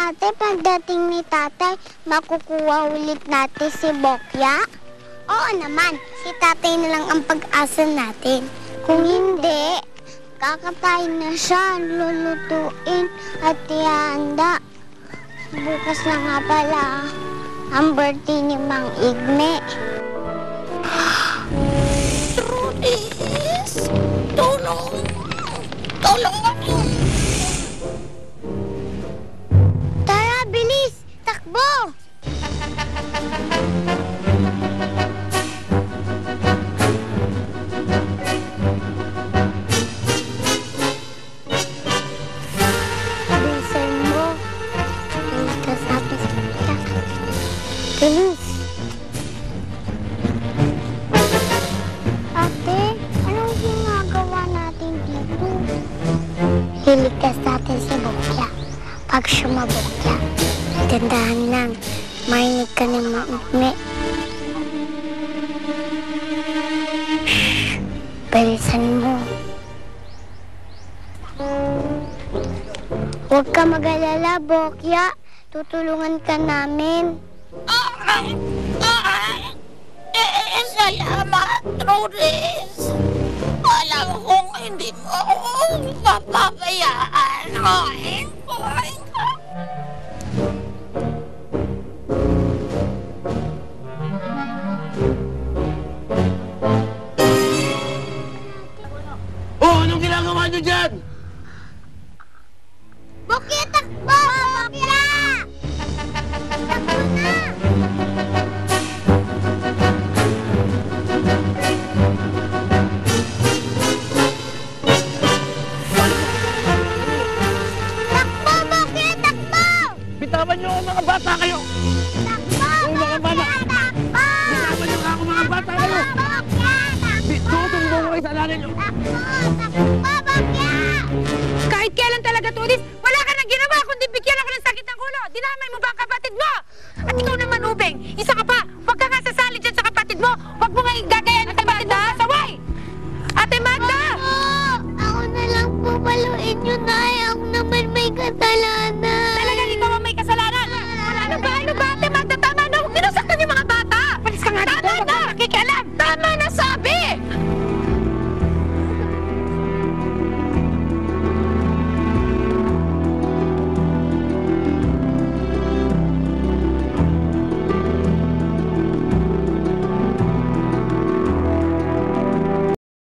ate, pagdating ni tatay, makukuha ulit natin si Bokya? Oo naman, si tatay na lang ang pag-asa natin. Kung hindi, kakatayin na siya, lulutuin at ihanda. Bukas na nga pala ang birthday ni Mang Igme. Trudis! Tulong! Tulong ako! Tara, bilis! Takbo! Bilisan mo. Bilis ka sa atin sa pita. Bilis! Ate, anong ginagawa natin dito? Liligtas natin si Bokya. Pag sumabog siya, tandahan lang, marinig ka ng maugme. Shhh! Bilisan mo. Huwag ka mag-alala, Bokya. Tutulungan ka namin. Salamat, Trudis! Alam kong hindi mo ako papabayaan. Oh, anong ginagawa niyo dyan? Bokya, takbo! Bokya! Takbo na! Takbo, Bokya! Takbo! Bitawan niyo ako mga bata kayo! Takbo, mga bata! Takbo! Bitawan niyo ako mga bata kayo! Bokya! Tutumbo ko kayo sa lalim niyo! Takbo! Takbo, Bokya! Kahit kailan talaga, Trudis, wala ka nang ginawa kundi bigyan ako ng sakit ng ulo. Dinamay mo ba ang kapatid mo? At ikaw naman, Ubeng, isa ka pa. Huwag ka nga sasali dyan sa kapatid mo. Huwag mo nga igagayan ng kapatid mo sa saway. Ate Magda! Ako na lang po paluin yun, Nay. Ako naman may kasalanan.